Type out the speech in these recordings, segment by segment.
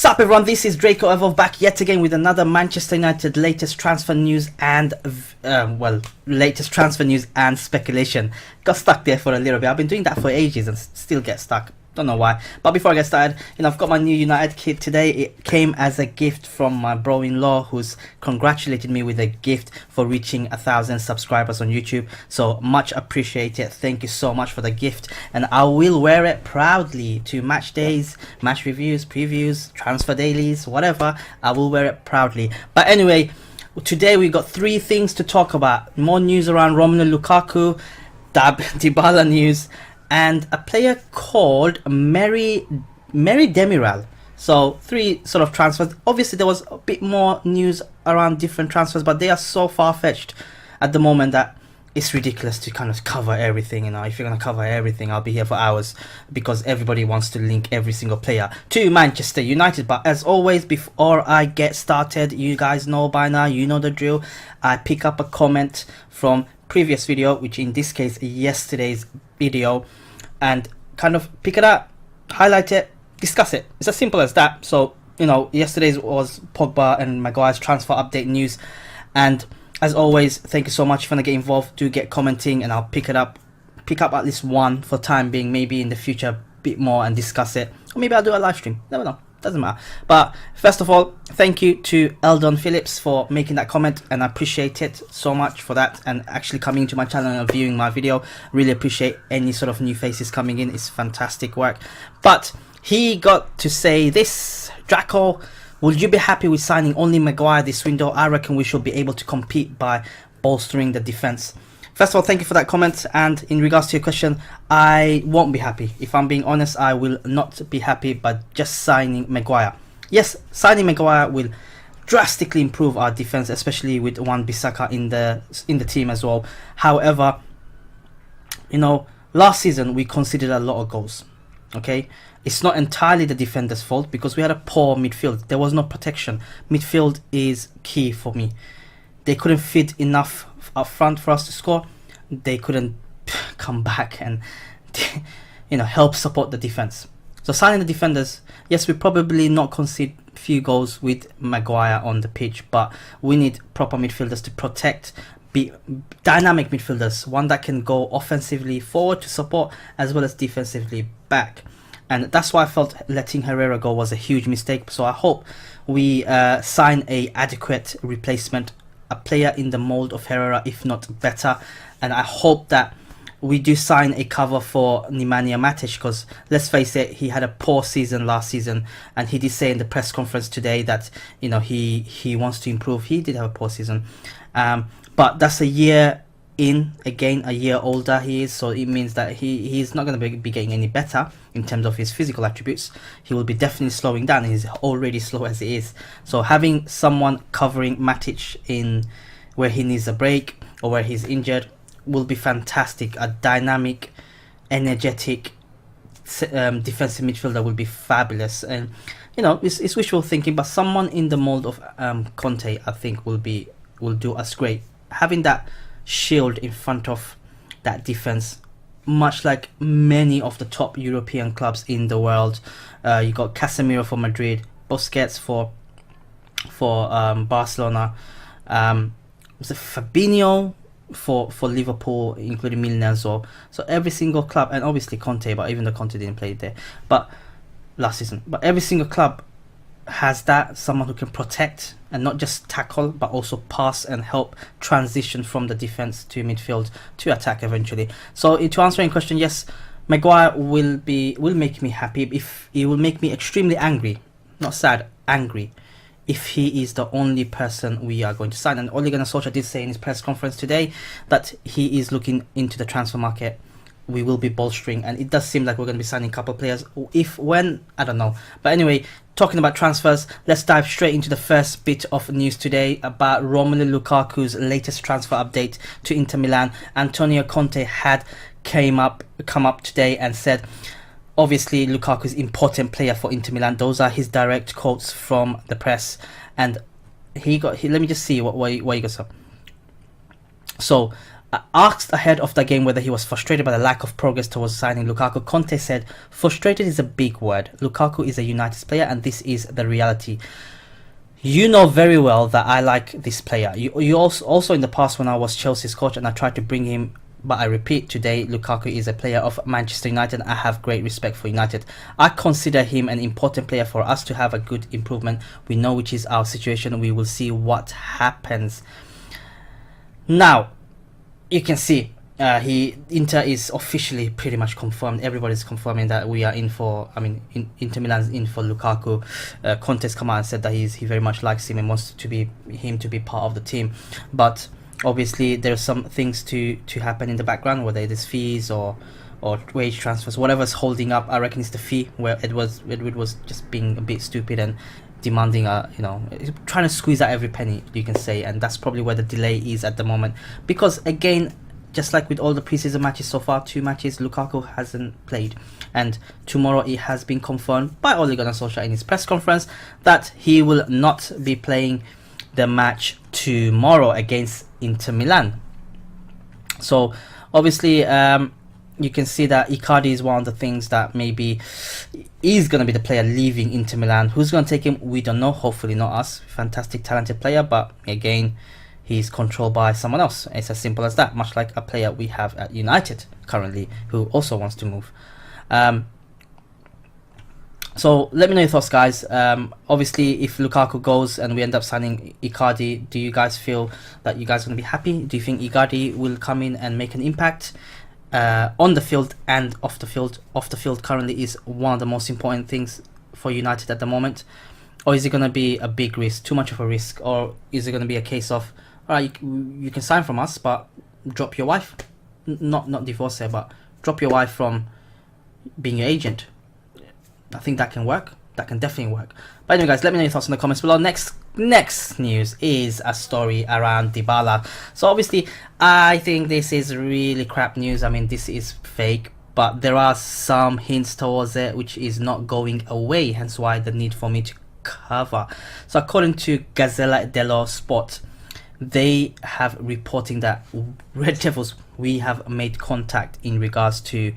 Sup everyone, this is Draco Evolve back yet again with another Manchester United latest transfer news and speculation. Got stuck there for a little bit. I've been doing that for ages and still get stuck. Don't know why. But before I get started, I've got my new United kit today. It came as a gift from my bro-in-law, who's congratulated me with a gift for reaching 1,000 subscribers on YouTube. So much appreciated. Thank you so much for the gift, and I will wear it proudly to match days, match reviews, previews, transfer dailies, whatever. I will wear it proudly. But anyway, today we got three things to talk about. More news around Romelu Lukaku, Dybala news, and a player called Merih Demiral. So three sort of transfers. Obviously there was a bit more news around different transfers, but they are so far-fetched at the moment that it's ridiculous to kind of cover everything. If you're going to cover everything, I'll be here for hours, because everybody wants to link every single player to Manchester United. But as always, before I get started, you guys know by now, you know the drill. I pick up a comment from previous video, which in this case yesterday's video, and kind of pick it up, highlight it, discuss it. It's as simple as that. So yesterday's was Pogba and Maguire's transfer update news, and as always, thank you so much. If you want to get involved, do get commenting, and I'll pick up at least one for time being, maybe in the future a bit more, and discuss it, or maybe I'll do a live stream, never know, doesn't matter. But first of all, thank you to Eldon Phillips for making that comment, and I appreciate it so much for that, and actually coming to my channel and viewing my video. Really appreciate any sort of new faces coming in. It's fantastic work. But he got to say this: Draco, would you be happy with signing only Maguire this window? I reckon we should be able to compete by bolstering the defense. First of all, thank you for that comment, and in regards to your question, I won't be happy. If I'm being honest, I will not be happy by just signing Maguire. Yes, signing Maguire will drastically improve our defense, especially with Wan-Bissaka in the team as well. However, last season we conceded a lot of goals. Okay, it's not entirely the defender's fault, because we had a poor midfield. There was no protection. Midfield is key for me. They couldn't feed enough up front for us to score. They couldn't come back and help support the defense. So signing the defenders, yes, we probably not concede few goals with Maguire on the pitch, but we need proper midfielders to protect, be dynamic midfielders, one that can go offensively forward to support as well as defensively back. And that's why I felt letting Herrera go was a huge mistake. So I hope we sign a adequate replacement, a player in the mold of Herrera, if not better. And I hope that we do sign a cover for Nemanja Matic, because let's face it, he had a poor season last season, and he did say in the press conference today that he wants to improve. He did have a poor season, but that's a year in, again a year older he is, so it means that he's not going to be getting any better in terms of his physical attributes. He will be definitely slowing down. He's already slow as it is. So having someone covering Matic in where he needs a break or where he's injured will be fantastic. A dynamic, energetic defensive midfielder will be fabulous. And it's wishful thinking, but someone in the mold of Conte, I think, will do us great. Having that shield in front of that defense, much like many of the top European clubs in the world. You got Casemiro for Madrid, Busquets for Barcelona, was it Fabinho for Liverpool, including Milan as well. So every single club, and obviously Conte, but even though Conte didn't play there but last season, but every single club has that, someone who can protect and not just tackle, but also pass and help transition from the defense to midfield to attack eventually. So to answer your question, yes, Maguire will make me happy. If he will make me extremely angry, not sad, angry, if he is the only person we are going to sign. And Ole Gunnar Solskjaer did say in his press conference today that he is looking into the transfer market. We will be bolstering, and it does seem like we're going to be signing a couple of players. When, I don't know. But anyway, talking about transfers, let's dive straight into the first bit of news today about Romelu Lukaku's latest transfer update to Inter Milan. Antonio Conte had come up today and said, obviously Lukaku is an important player for Inter Milan. Those are his direct quotes from the press. And let me just see what he goes up. So Asked ahead of the game whether he was frustrated by the lack of progress towards signing Lukaku, Conte said, "Frustrated is a big word. Lukaku is a United player and this is the reality. You know very well that I like this player. You also in the past when I was Chelsea's coach and I tried to bring him, but I repeat today, Lukaku is a player of Manchester United. I have great respect for United. I consider him an important player for us to have a good improvement. We know which is our situation. We will see what happens." Now, you can see Inter is officially pretty much confirmed. Everybody's confirming that we are in for, Inter Milan's in for Lukaku. Conte's come out and said that he very much likes him and wants him to be part of the team. But obviously there's some things to happen in the background, whether it is fees or wage transfers, whatever's holding up. I reckon it's the fee, where Edward was just being a bit stupid and demanding trying to squeeze out every penny, you can say, and that's probably where the delay is at the moment. Because again, just like with all the preseason matches so far, 2 matches Lukaku hasn't played, and tomorrow it has been confirmed by Ole Gunnar Solskjaer in his press conference that he will not be playing the match tomorrow against Inter Milan. So obviously you can see that Icardi is one of the things that maybe is going to be the player leaving Inter Milan. Who's going to take him? We don't know. Hopefully not us. Fantastic, talented player, but again, he's controlled by someone else. It's as simple as that, much like a player we have at United currently who also wants to move. So let me know your thoughts, guys. Obviously, if Lukaku goes and we end up signing Icardi, do you guys feel that you guys are going to be happy? Do you think Icardi will come in and make an impact? On the field and off the field. Off the field currently is one of the most important things for United at the moment. Or is it going to be a big risk, too much of a risk? Or is it going to be a case of, alright, you can sign from us, but drop your wife? Not divorce her, but drop your wife from being your agent. I think that can work. That can definitely work. But anyway, guys, let me know your thoughts in the comments below. Next news is a story around Dybala. So obviously, I think this is really crap news. This is fake, but there are some hints towards it which is not going away, hence why the need for me to cover. So according to Gazzetta dello Sport, they have reporting that Red Devils, we have made contact in regards to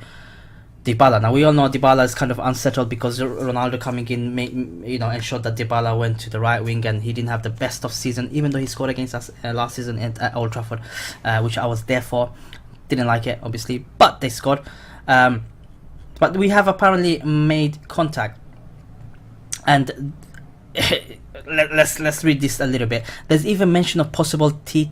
Dybala. Now we all know Dybala is kind of unsettled because Ronaldo coming in ensured that Dybala went to the right wing, and he didn't have the best of season, even though he scored against us last season at Old Trafford, which I was there for. Didn't like it, obviously, but they scored. But we have apparently made contact, and let's read this a little bit. There's even mention of possible taking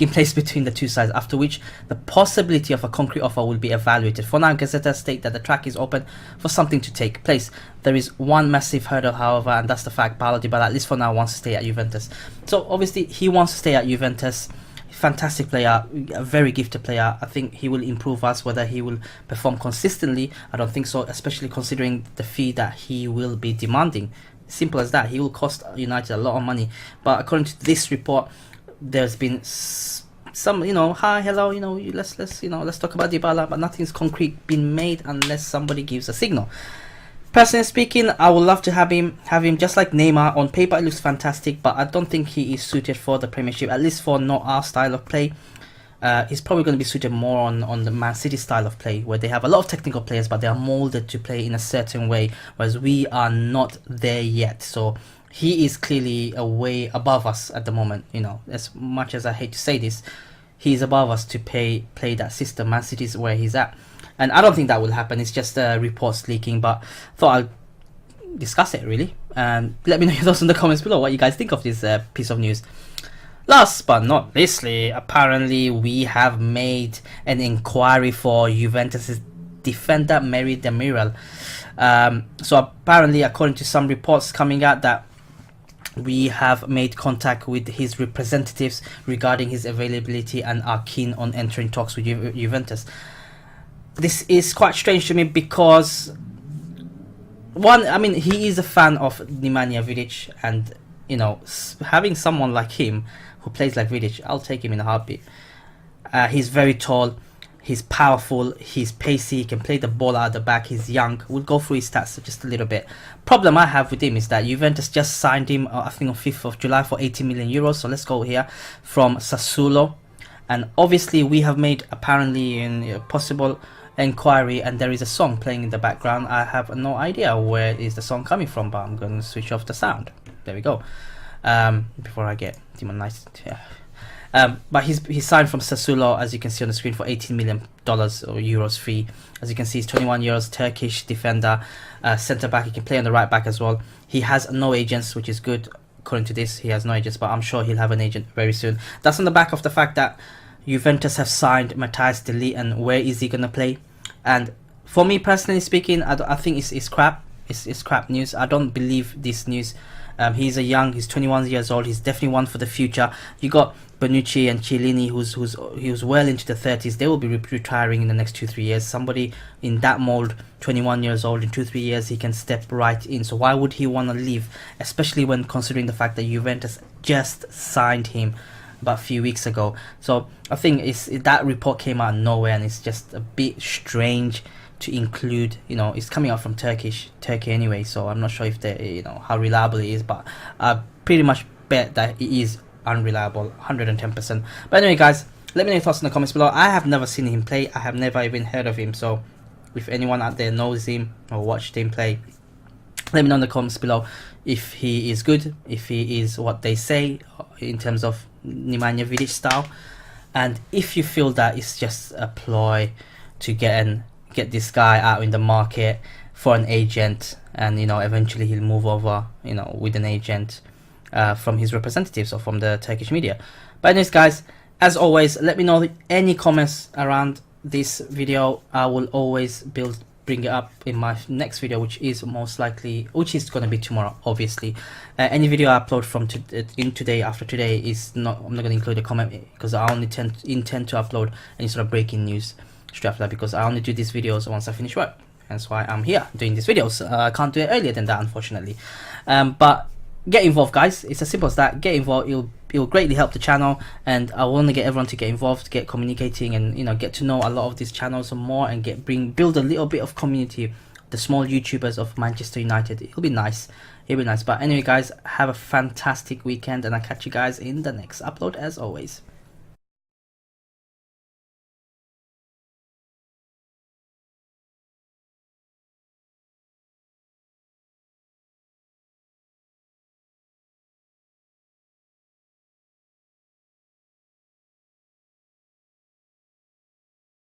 place between the two sides, after which the possibility of a concrete offer will be evaluated. For now, Gazzetta state that the track is open for something to take place. There is one massive hurdle, however, and that's the fact Paulo Dybala, at least for now, wants to stay at Juventus. So obviously he wants to stay at Juventus. Fantastic player, a very gifted player. I think he will improve us. Whether he will perform consistently, I don't think so, especially considering the fee that he will be demanding. Simple as that. He will cost United a lot of money. But according to this report, there's been some, hi, hello, let's talk about Dybala, but nothing's concrete been made unless somebody gives a signal. Personally speaking, I would love to have him just like Neymar. On paper it looks fantastic, but I don't think he is suited for the Premiership, at least for not our style of play. He's probably going to be suited more on the Man City style of play, where they have a lot of technical players, but they are molded to play in a certain way, whereas we are not there yet. So he is clearly a way above us at the moment. As much as I hate to say this, he's above us to play that system. Man City is where he's at, and I don't think that will happen. It's just reports leaking, but thought I'll discuss it really. And let me know your thoughts in the comments below, what you guys think of this piece of news. Last but not leastly, apparently we have made an inquiry for Juventus' defender Merih Demiral. So apparently, according to some reports coming out, that we have made contact with his representatives regarding his availability and are keen on entering talks with Juventus. This is quite strange to me because, one, he is a fan of Nemanja Vidic, and having someone like him who plays like Vidic, I'll take him in a heartbeat. He's very tall, he's powerful, he's pacey, he can play the ball out of the back, he's young. We'll go through his stats just a little bit. Problem I have with him is that Juventus just signed him, I think on 5th of July for 80 million euros. So let's go here, from Sassuolo. And obviously we have made apparently a possible inquiry, and there is a song playing in the background. I have no idea where is the song coming from, but I'm going to switch off the sound. There we go. Before I get demonized. Yeah. But he's signed from Sassuolo, as you can see on the screen, for $18 million or euros fee. As you can see, he's 21 years, Turkish defender, centre back. He can play on the right back as well. He has no agents, which is good. According to this, he has no agents, but I'm sure he'll have an agent very soon. That's on the back of the fact that Juventus have signed Matthias de Ligt, and where is he going to play? And for me personally speaking, I think it's crap. It's crap news. I don't believe this news. He's 21 years old. He's definitely one for the future. You got Bonucci and Chiellini, who's well into the 30s. They will be retiring in the next 2-3 years. Somebody in that mold, 21 years old, in 2-3 years he can step right in. So why would he want to leave, especially when considering the fact that Juventus just signed him about a few weeks ago? So I think that report came out of nowhere, and it's just a bit strange to include. It's coming out from Turkey anyway, so I'm not sure if how reliable it is, but I pretty much bet that it is unreliable, 110%. But anyway guys, let me know your thoughts in the comments below. I have never seen him play. I have never even heard of him, so if anyone out there knows him or watched him play, let me know in the comments below if he is good, if he is what they say in terms of Nemanja Vidic style, and if you feel that it's just a ploy to get this guy out in the market for an agent, and eventually he'll move over with an agent from his representatives or from the Turkish media. But anyways guys, as always, let me know any comments around this video. I will always bring it up in my next video, which is going to be tomorrow, obviously. Any video I upload from today, after today, I'm not going to include a comment, because I only intend to upload any sort of breaking news straight after that, because I only do these videos once I finish work. That's why I'm here doing these videos. I can't do it earlier than that, unfortunately. But get involved guys, it's as simple as that. Get involved. It'll greatly help the channel, and I want to get everyone to get involved, get communicating, and get to know a lot of these channels more, and build a little bit of community, the small YouTubers of Manchester United. It'll be nice. But anyway guys, have a fantastic weekend, and I'll catch you guys in the next upload as always.